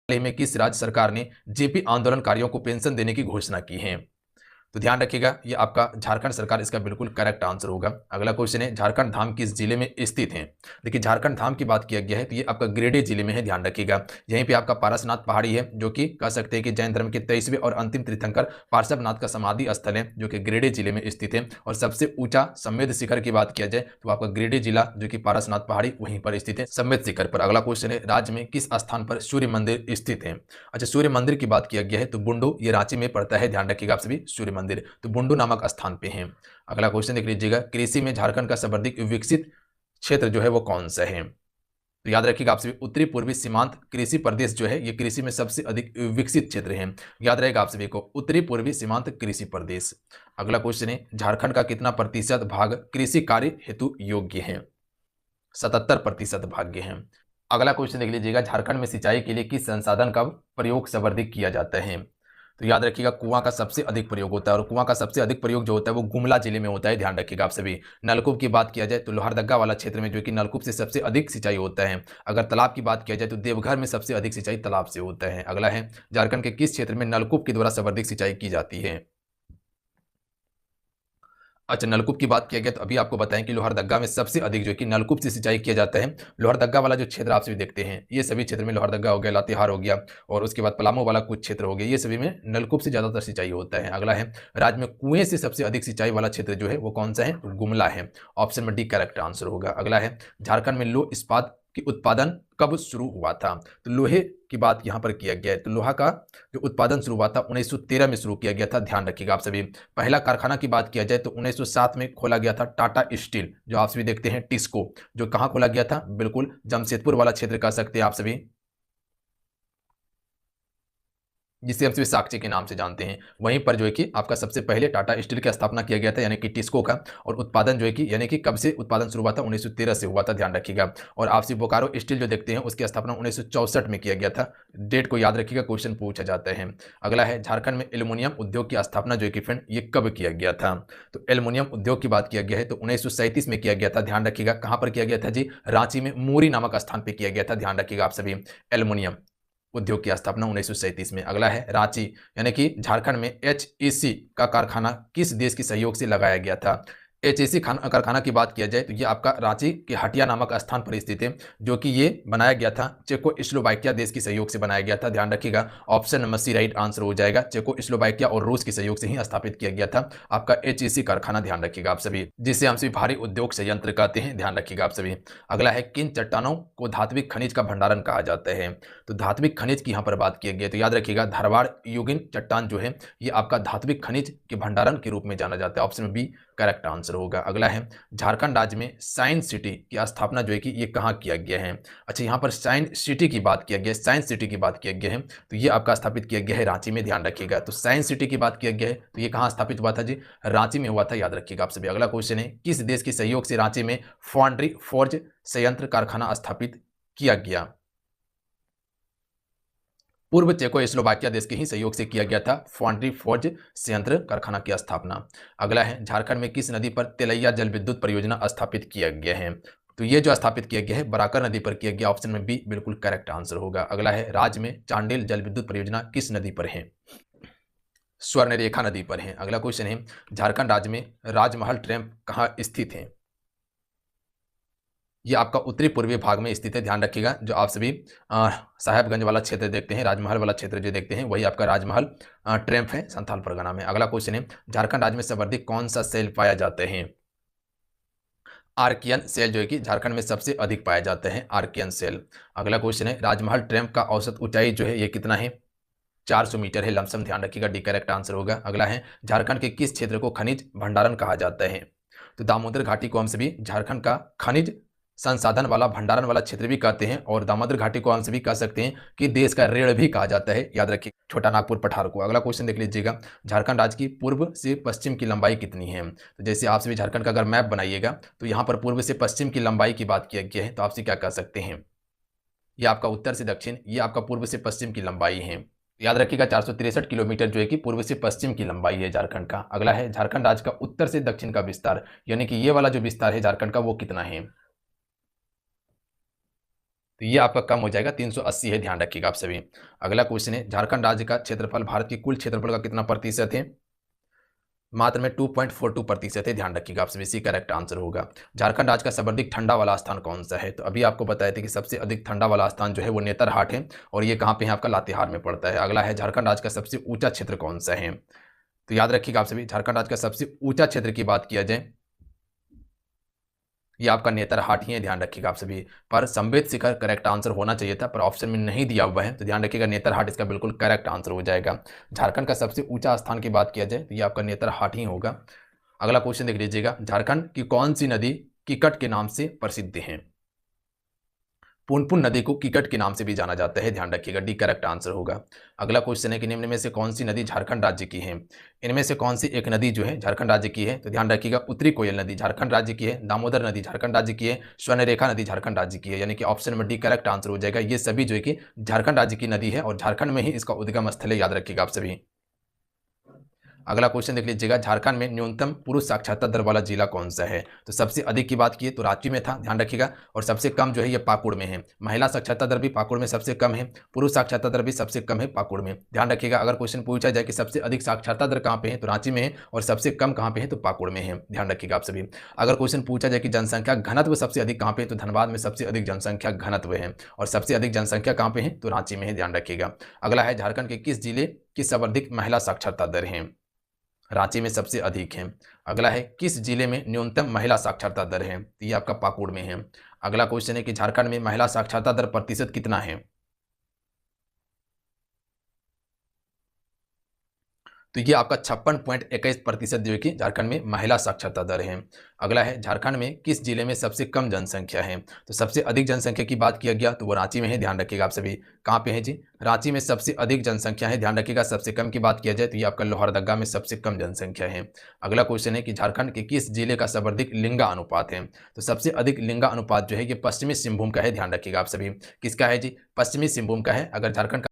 हाल ही में किस राज्य सरकार ने जेपी आंदोलनकारियों को पेंशन देने की घोषणा की है? तो ध्यान रखिएगा, ये आपका झारखंड सरकार इसका बिल्कुल करेक्ट आंसर होगा। अगला क्वेश्चन है, झारखंड धाम किस जिले में स्थित है? देखिए, झारखंड धाम की बात किया गया है तो ये आपका गिरिडीह जिले में है, ध्यान रखिएगा। यहीं पे आपका पारसनाथ पहाड़ी है, जो कि कह सकते हैं कि जैन धर्म के 23वें और अंतिम तीर्थंकर पार्श्वनाथ का समाधि स्थल है, जो कि गिरिडीह जिले में स्थित है। और सबसे ऊंचा समेध शिखर की बात किया जाए तो आपका गिरिडीह जिला, जो कि पारसनाथ पहाड़ी, वहीं पर स्थित है, समेध शिखर पर। अगला क्वेश्चन है, राज्य में किस स्थान पर सूर्य मंदिर स्थित है? अच्छा, सूर्य मंदिर की बात किया गया है तो बुंडू, ये रांची में पड़ता है, ध्यान रखिएगा आप सभी, सूर्य मंदिर तो बुंडू नामक स्थान पे है। अगला क्वेश्चन देख लीजिएगा, कृषि में झारखंड का सर्वाधिक विकसित क्षेत्र जो है वो कौन सा है? तो याद रखिएगा आप सभी, उत्तरी पूर्वी सीमांत कृषि प्रदेश जो है ये कृषि में सबसे अधिक विकसित क्षेत्र है। याद रहेगा आप सभी को, उत्तरी पूर्वी सीमांत कृषि प्रदेश। अगला क्वेश्चन है, झारखंड का कितना प्रतिशत भाग कृषि कार्य हेतु योग्य है? 77% भाग्य है। अगला क्वेश्चन देख लीजिएगा, झारखंड में सिंचाई के लिए किस संसाधन का प्रयोग सर्वाधिक किया जाता है? तो याद रखिएगा, कुआं का सबसे अधिक प्रयोग होता है, और कुआं का सबसे अधिक प्रयोग जो होता है वो गुमला जिले में होता है, ध्यान रखिएगा आप सभी। नलकूप की बात किया जाए तो लोहरदगा वाला क्षेत्र में जो कि नलकूप से सबसे अधिक सिंचाई होता है। अगर तालाब की बात किया जाए तो देवघर में सबसे अधिक सिंचाई तालाब से होता है। अगला है, झारखंड के किस क्षेत्र में नलकूप के द्वारा सर्वाधिक सिंचाई की जाती है? अच्छा, नलकूप की बात किया गया तो अभी आपको बताएं कि लोहरदगा में सबसे अधिक जो कि नलकूप से सिंचाई किया जाता है। लोहरदगा वाला जो क्षेत्र आप सभी देखते हैं, ये सभी क्षेत्र में, लोहरदगा हो गया, लातेहार हो गया, और उसके बाद पलामू वाला कुछ क्षेत्र हो गया, ये सभी में नलकूप से ज्यादातर सिंचाई होता है। अगला है, राज्य में कुएं से सबसे अधिक सिंचाई वाला क्षेत्र जो है वो कौन सा है? तो गुमला है। ऑप्शन में डी करेक्ट आंसर होगा। अगला है, झारखंड में लौह इस्पात की उत्पादन कब शुरू हुआ था? तो लोहे की बात यहां पर किया गया है, तो लोहा का जो उत्पादन शुरू हुआ था 1913 में शुरू किया गया था, ध्यान रखिएगा आप सभी। पहला कारखाना की बात किया जाए तो 1907 में खोला गया था टाटा स्टील, जो आप सभी देखते हैं टिस्को, जो कहां खोला गया था? बिल्कुल जमशेदपुर वाला क्षेत्र कह सकते हैं आप सभी, जिसे हम सभी साक्ची के नाम से जानते हैं। वहीं पर जो है कि आपका सबसे पहले टाटा स्टील की स्थापना किया गया था, यानी कि टिस्को का। और उत्पादन जो है कि यानी कि कब से उत्पादन शुरू हुआ था? 1913 से हुआ था, ध्यान रखिएगा। और आप सभी बोकारो स्टील जो देखते हैं उसकी स्थापना 1964 में किया गया था। डेट को याद रखिएगा, क्वेश्चन पूछा जाता है। अगला है, झारखंड में एल्यूमिनियम उद्योग की स्थापना जो है कि फ्रेंड ये कब किया गया था? तो एल्यूमिनियम उद्योग की बात किया गया है तो 1937 में किया गया था, ध्यान रखिएगा। कहां पर किया गया था जी? रांची में मूरी नामक स्थान पर किया गया था, ध्यान रखिएगा आप सभी। एल्यूमिनियम उद्योग की स्थापना 1937 में। अगला है, रांची यानी कि झारखंड में एचईसी का कारखाना किस देश के सहयोग से लगाया गया था? एचईसी कारखाना की बात किया जाए तो ये आपका रांची के हटिया नामक स्थान पर स्थित है, जो कि ये बनाया गया था चेको स्लोवाकिया देश के सहयोग से बनाया गया था, ध्यान रखिएगा। Option number C right answer हो जाएगा। चेको स्लोवाकिया और रूस के सहयोग से ही स्थापित किया गया था आपका एचईसी कारखाना, ध्यान रखिएगा आप सभी, जिसे हम सभी भारी उद्योग संयंत्र कहते हैं, ध्यान रखिएगा आप सभी। अगला है, किन चट्टानों को धात्विक खनिज का भंडारण कहा जाता है? तो धात्विक खनिज की यहाँ पर बात की गई है तो याद रखिएगा, धारवाड़ युगिन चट्टान जो है ये आपका धात्विक खनिज के भंडारण के रूप में जाना जाता है। ऑप्शन बी करेक्ट आंसर होगा। अगला है, झारखंड राज्य में साइंस सिटी की स्थापना जो है कि ये कहाँ किया गया है? अच्छा, यहाँ पर साइंस सिटी की बात किया गया है, साइंस सिटी की बात किया गया है तो ये आपका स्थापित किया गया है रांची में, ध्यान रखिएगा। तो साइंस सिटी की बात किया गया है तो ये कहाँ स्थापित हुआ था जी? रांची में हुआ था, याद रखिएगा आप सभी। अगला क्वेश्चन है, किस देश के सहयोग से रांची में फाउंड्री फोर्ज संयंत्र कारखाना स्थापित किया गया? पूर्व चेकोस्लोवाकिया देश के ही सहयोग से किया गया था फाउंड्री फोर्ज संयंत्र कारखाना की स्थापना। अगला है, झारखंड में किस नदी पर तेलैया जल विद्युत परियोजना स्थापित किया गया है? तो ये जो स्थापित किया गया है बराकर नदी पर किया गया, ऑप्शन में बी बिल्कुल करेक्ट आंसर होगा। अगला है, राज्य में चांडिल जल विद्युत परियोजना किस नदी पर है? स्वर्ण रेखा नदी पर है। अगला क्वेश्चन है, झारखंड राज्य में राजमहल ट्रैम्प कहाँ स्थित है? ये आपका उत्तरी पूर्वी भाग में स्थित है, ध्यान रखिएगा। जो आप सभी साहेबगंज वाला क्षेत्र देखते हैं, राजमहल वाला क्षेत्र जो देखते हैं वही आपका राजमहल ट्रैम्प है, संथाल परगना में। अगला क्वेश्चन है, झारखंड राज्य में सर्वाधिक कौन सा सेल पाया जाते हैं? आर्कियन सेल जो है कि झारखंड में सबसे अधिक पाया जाता है, आर्कियन सेल। अगला क्वेश्चन है, राजमहल ट्रैम्प का औसत ऊंचाई जो है ये कितना है? 400 मीटर है लमसम, ध्यान रखिएगा, डी करेक्ट आंसर होगा। अगला है, झारखंड के किस क्षेत्र को खनिज भंडारण कहा जाता है? तो दामोदर घाटी को हम सभी झारखंड का खनिज संसाधन वाला भंडारण वाला क्षेत्र भी कहते हैं, और दामोदर घाटी को हम सभी कह सकते हैं कि देश का रीढ़ भी कहा जाता है, याद रखिए, छोटा नागपुर पठार को। अगला क्वेश्चन देख लीजिएगा, झारखंड राज्य की पूर्व से पश्चिम की लंबाई कितनी है? तो जैसे आप सभी झारखंड का अगर मैप बनाइएगा तो यहाँ पर पूर्व से पश्चिम की लंबाई की बात किया गया है, तो आपसे क्या कह सकते हैं? ये आपका उत्तर से दक्षिण, ये आपका पूर्व से पश्चिम की लंबाई है। याद रखिएगा, 463 किलोमीटर जो है कि पूर्व से पश्चिम की लंबाई है झारखंड का। अगला है, झारखंड राज्य का उत्तर से दक्षिण का विस्तार, यानी कि ये वाला जो विस्तार है झारखंड का वो कितना है? तो ये आपका कम हो जाएगा, 380 है, ध्यान रखिएगा आप सभी। अगला क्वेश्चन है, झारखंड राज्य का क्षेत्रफल भारत के कुल क्षेत्रफल का कितना प्रतिशत है? मात्र में 2.42% है, ध्यान रखिएगा आप सभी, इसी करेक्ट आंसर होगा। झारखंड राज्य का सर्वाधिक ठंडा वाला स्थान कौन सा है? तो अभी आपको बताया था कि सबसे अधिक ठंडा वाला स्थान जो है वो नेतरहाट है, और ये कहाँ पे है? आपका लातेहार में पड़ता है। अगला है, झारखंड राज्य का सबसे ऊंचा क्षेत्र कौन सा है? तो याद रखिएगा आप सभी, झारखंड राज्य का सबसे ऊंचा क्षेत्र की बात किया जाए, ये आपका नेतरहाट ही है, ध्यान रखिएगा आप सभी। पर संवेद शिखर करेक्ट आंसर होना चाहिए था, पर ऑप्शन में नहीं दिया हुआ है, तो ध्यान रखिएगा नेतरहाट इसका बिल्कुल करेक्ट आंसर हो जाएगा। झारखंड का सबसे ऊंचा स्थान की बात किया जाए तो ये आपका नेतरहाट ही होगा। अगला क्वेश्चन देख लीजिएगा, झारखंड की कौन सी नदी किकट के नाम से प्रसिद्ध है? पुनपुन नदी को किकट के नाम से भी जाना जाता है, ध्यान रखिएगा, डी करेक्ट आंसर होगा। अगला क्वेश्चन है कि निम्न में से कौन सी नदी झारखंड राज्य की है? इनमें से कौन सी एक नदी जो है झारखंड राज्य की है? तो ध्यान रखिएगा, उत्तरी कोयल नदी झारखंड राज्य की है, दामोदर नदी झारखंड राज्य की है, स्वर्णरेखा नदी झारखंड राज्य की है, यानी कि option number D correct answer हो जाएगा। ये सभी जो है कि झारखंड राज्य की नदी है और झारखंड में ही इसका उद्गम स्थल है, याद रखिएगा आप सभी। अगला क्वेश्चन देख लीजिएगा, झारखंड में न्यूनतम पुरुष साक्षरता दर वाला जिला कौन सा है? तो सबसे अधिक की बात की तो रांची में था, ध्यान रखिएगा, और सबसे कम जो है ये पाकुड़ में है। महिला साक्षरता दर भी पाकुड़ में सबसे कम है, पुरुष साक्षरता दर भी सबसे कम है पाकुड़ में, ध्यान रखिएगा। अगर क्वेश्चन पूछा जाए कि सबसे अधिक साक्षरता दर कहाँ पे है, तो रांची में है, और सबसे कम कहाँ पे है, तो पाकुड़ में है, ध्यान रखिएगा आप सभी। अगर क्वेश्चन पूछा जाए कि जनसंख्या घनत्व सबसे अधिक कहाँ पे है, तो धनबाद में सबसे अधिक जनसंख्या घनत्व है, और सबसे अधिक जनसंख्या कहाँ पे है, तो रांची में है, ध्यान रखिएगा। अगला है, झारखंड के किस जिले की सर्वाधिक महिला साक्षरता दर है? रांची में सबसे अधिक है। अगला है, किस जिले में न्यूनतम महिला साक्षरता दर है? तो ये आपका पाकुड़ में है। अगला क्वेश्चन है कि झारखंड में महिला साक्षरता दर प्रतिशत कितना है? तो ये आपका 56.21% जो है कि झारखंड में महिला साक्षरता दर है। अगला है, झारखंड में किस जिले में सबसे कम जनसंख्या है? तो सबसे अधिक जनसंख्या की बात किया गया तो वो रांची में है, ध्यान रखिएगा आप सभी। कहाँ पे है जी? रांची में सबसे अधिक जनसंख्या है, ध्यान रखिएगा। सबसे कम की बात किया जाए तो ये आपका लोहरदगा में सबसे कम जनसंख्या है। अगला क्वेश्चन है कि झारखंड के किस जिले का सर्वाधिक लिंगा अनुपात है? तो सबसे अधिक लिंगा अनुपात जो है ये पश्चिमी सिंहभूम का है, ध्यान रखिएगा आप सभी। किसका है जी? पश्चिमी सिंहभूम का है। अगर झारखंड